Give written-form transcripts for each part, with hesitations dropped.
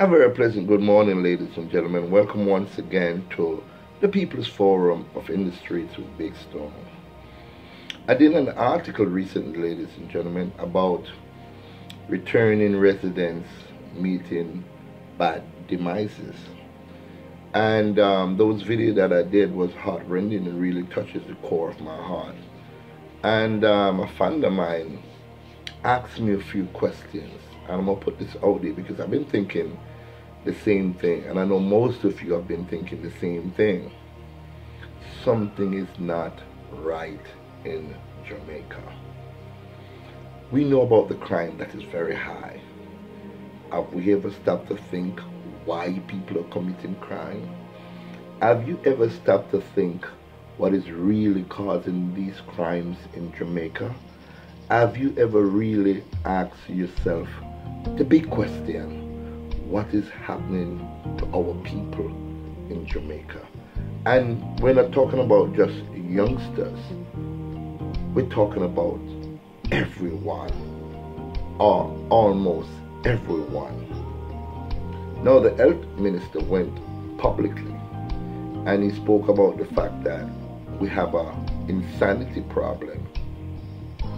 A very pleasant good morning, ladies and gentlemen. Welcome once again to the People's Forum of Industry through Big Stone. I did an article recently, ladies and gentlemen, about returning residents meeting bad demises. And those videos that I did was heart-rending and really touches the core of my heart. And a friend of mine asked me a few questions. And I'm going to put this out there because I've been thinking the same thing. And I know most of you have been thinking the same thing. Something is not right in Jamaica. We know about the crime that is very high. Have we ever stopped to think why people are committing crime? Have you ever stopped to think what is really causing these crimes in Jamaica? Have you ever really asked yourself the big question, what is happening to our people in Jamaica? And we're not talking about just youngsters. We're talking about everyone, or almost everyone. Now the health minister went publicly and he spoke about the fact that we have an insanity problem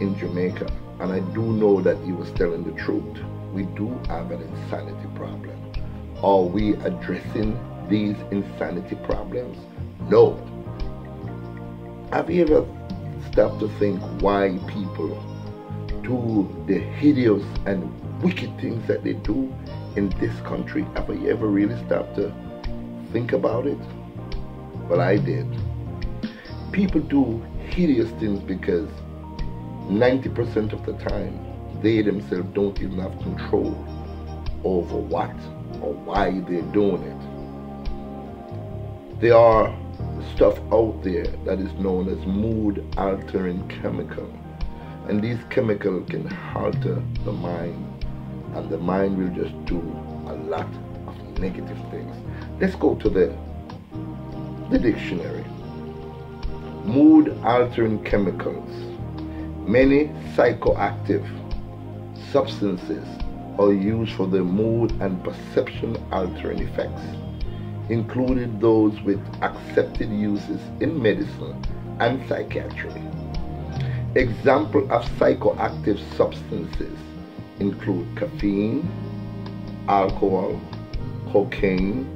in Jamaica. And I do know that he was telling the truth. We do have an insanity problem. Are we addressing these insanity problems? No. Have you ever stopped to think why people do the hideous and wicked things that they do in this country? Have you ever really stopped to think about it? Well, I did. People do hideous things because 90% of the time they themselves don't even have control over what or why they're doing it. There are stuff out there that is known as mood altering chemical, and these chemicals can alter the mind, and the mind will just do a lot of negative things. Let's go to the dictionary. Mood altering chemicals. Many psychoactive substances are used for their mood and perception altering effects, including those with accepted uses in medicine and psychiatry. Examples of psychoactive substances include caffeine, alcohol, cocaine,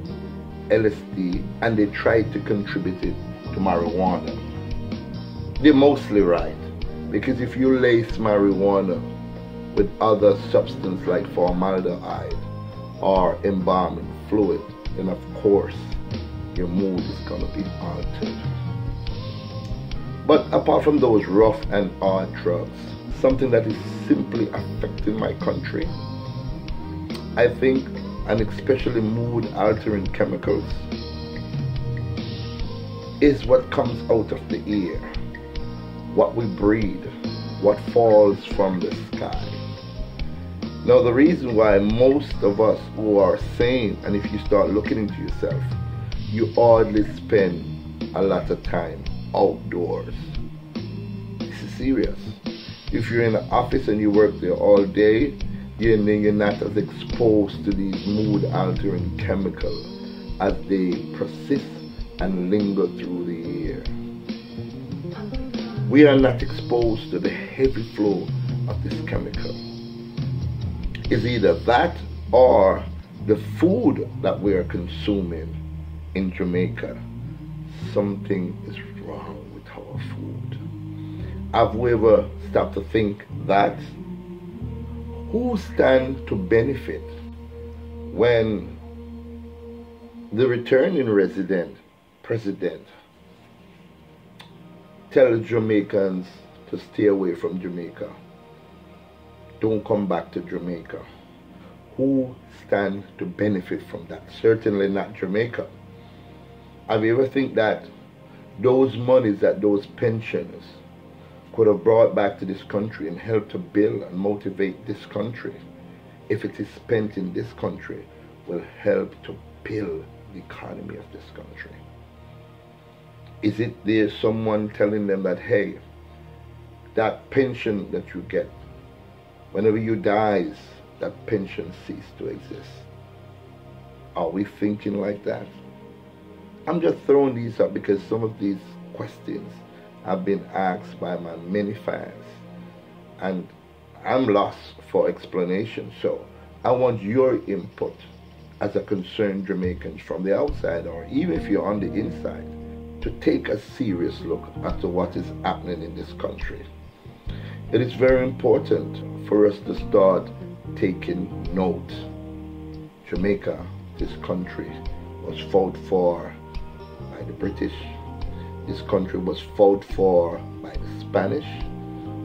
LSD, and they try to contribute it to marijuana. They're mostly right, because if you lace marijuana with other substances like formaldehyde or embalming fluid, then of course your mood is going to be altered. But apart from those rough and hard drugs, something that is simply affecting my country, I think, and especially mood altering chemicals, is what comes out of the air, what we breathe, what falls from the sky. Now the reason why most of us who are sane, and if you start looking into yourself, you hardly spend a lot of time outdoors. This is serious. If you're in an office and you work there all day, you're not as exposed to these mood altering chemicals as they persist and linger through the air. We are not exposed to the heavy flow of this chemical. It's either that or the food that we are consuming in Jamaica. Something is wrong with our food. Have we ever stopped to think that? Who stands to benefit when the returning president tell Jamaicans to stay away from Jamaica? Don't come back to Jamaica. Who stands to benefit from that? Certainly not Jamaica. Have you ever think that those monies that those pensions could have brought back to this country and helped to build and motivate this country, if it is spent in this country, will help to build the economy of this country? Is it there someone telling them that, hey, that pension that you get, whenever you dies, that pension cease to exist? Are we thinking like that? I'm just throwing these up because some of these questions have been asked by my many fans, and I'm lost for explanation. So I want your input as a concerned Jamaican from the outside, or even if you're on the inside, to take a serious look at what is happening in this country. It is very important for us to start taking note. Jamaica, this country, was fought for by the British. This country was fought for by the Spanish.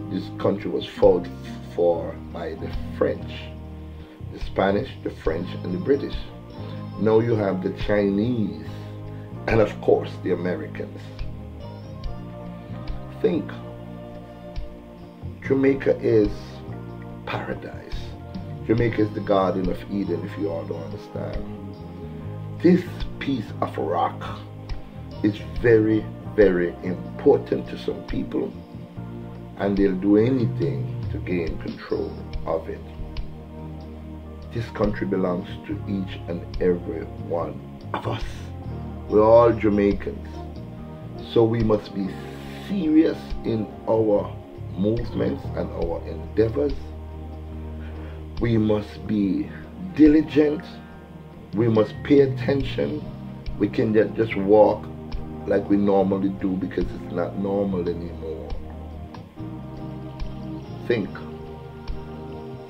This country was fought for by the French. The Spanish, the French, and the British. Now you have the Chinese, and of course the Americans. Think, Jamaica is paradise. Jamaica is the Garden of Eden, if you all don't understand. This piece of rock is very, very important to some people, and they'll do anything to gain control of it. This country belongs to each and every one of us. We're all Jamaicans. So we must be serious in our movements and our endeavors. We must be diligent. We must pay attention. We can just walk like we normally do because it's not normal anymore. Think.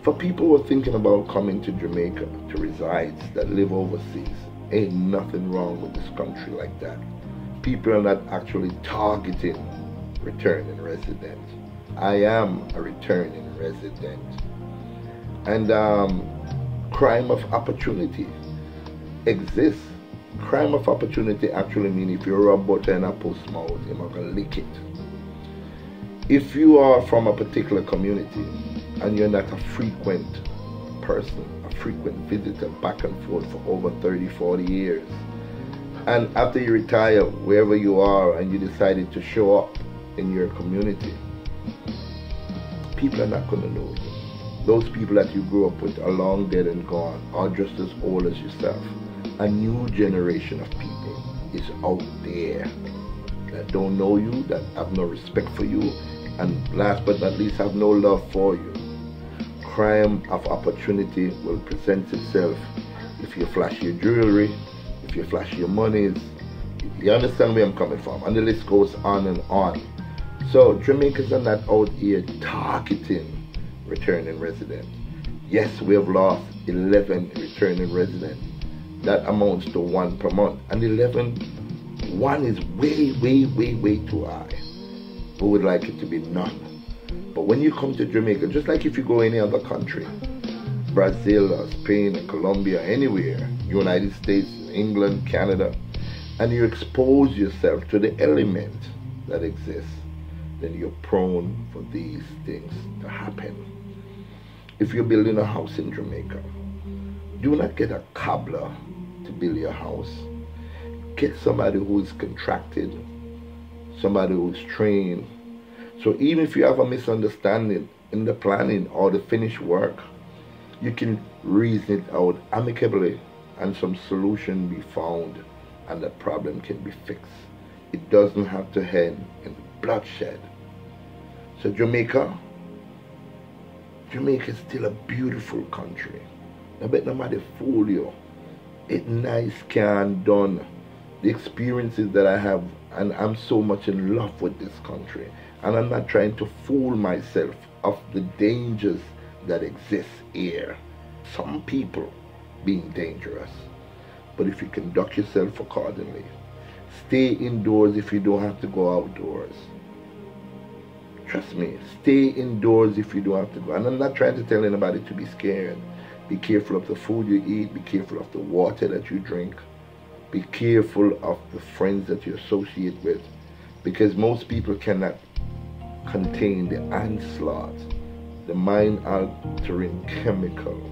For people who are thinking about coming to Jamaica to reside, that live overseas, ain't nothing wrong with this country like that. People are not actually targeting returning residents. I am a returning resident. And crime of opportunity exists. Crime of opportunity actually means if you rub butter in a post mouth, you're not going to lick it. If you are from a particular community and you're not a frequent person, a frequent visitor back and forth for over 30, 40 years, and after you retire, wherever you are, and you decided to show up in your community, people are not going to know you. Those people that you grew up with are long dead and gone, are just as old as yourself. A new generation of people is out there that don't know you, that have no respect for you, and last but not least have no love for you. Crime of opportunity will present itself if you flash your jewelry, if you flash your monies. You understand where I'm coming from, and the list goes on and on. So Jamaicans are not out here targeting returning residents. Yes, we have lost 11 returning residents. That amounts to 1 per month, and 1 is way too high. We would like it to be none. But when you come to Jamaica, just like if you go any other country, Brazil or Spain or Colombia, anywhere, United States, England, Canada, and you expose yourself to the element that exists, then you're prone for these things to happen. If you're building a house in Jamaica, do not get a cobbler to build your house. Get somebody who is contracted, somebody who is trained. So even if you have a misunderstanding in the planning or the finished work, you can reason it out amicably and some solution be found and the problem can be fixed. It doesn't have to end in bloodshed. So Jamaica is still a beautiful country. I bet nobody fool you. It's nice, can done. The experiences that I have, and I'm so much in love with this country. And I'm not trying to fool myself of the dangers that exist here. Some people being dangerous. But if you conduct yourself accordingly, stay indoors if you don't have to go outdoors. Trust me, stay indoors if you don't have to go. And I'm not trying to tell anybody to be scared. Be careful of the food you eat. Be careful of the water that you drink. Be careful of the friends that you associate with. Because most people cannot contain the onslaught, the mind-altering chemical.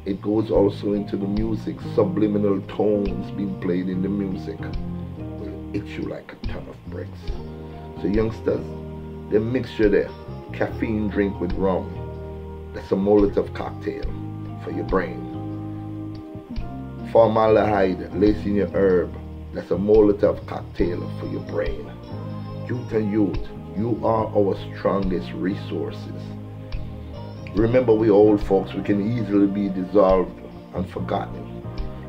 It goes also into the music. Subliminal tones being played in the music will hit you like a ton of bricks. So youngsters, the mixture there, caffeine drink with rum, that's a Molotov cocktail for your brain. formaldehyde laced in your herb. That's a Molotov cocktail for your brain. Youth and youth, you are our strongest resources. Remember, we old folks, we can easily be dissolved and forgotten.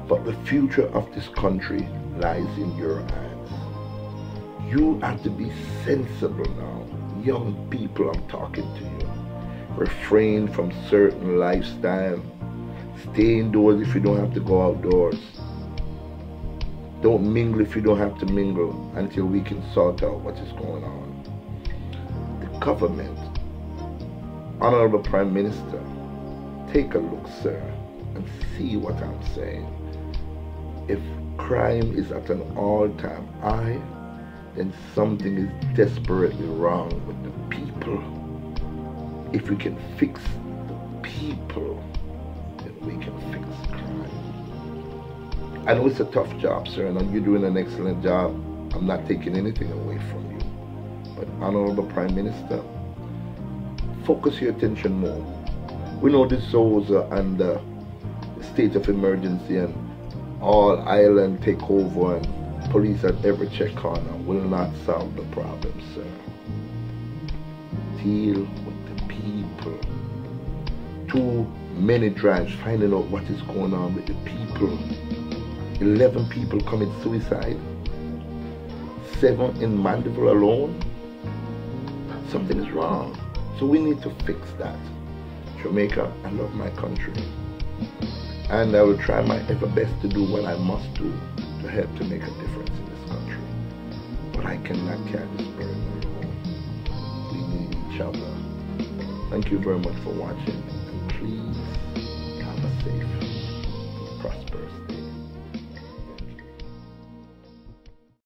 But the future of this country lies in your hands. You have to be sensible now. Young people, I'm talking to you. Refrain from certain lifestyle. Stay indoors if you don't have to go outdoors. Don't mingle if you don't have to mingle until we can sort out what is going on. The government, Honorable Prime Minister, take a look, sir, and see what I'm saying. If crime is at an all-time high, then something is desperately wrong with the people. If we can fix the people, then we can fix crime. I know it's a tough job, sir, and you're doing an excellent job. I'm not taking anything away from you. But Honorable Prime Minister, focus your attention more. We know this zones are under state of emergency and all island take over and police at every check corner will not solve the problem, sir. Deal with the people. Too many drives finding out what is going on with the people. 11 people commit suicide. 7 in Mandeville alone. Something is wrong. So we need to fix that. Jamaica, I love my country. And I will try my ever best to do what I must do to help to make a difference in this country. But I cannot carry this burden alone. We need each other. Thank you very much for watching.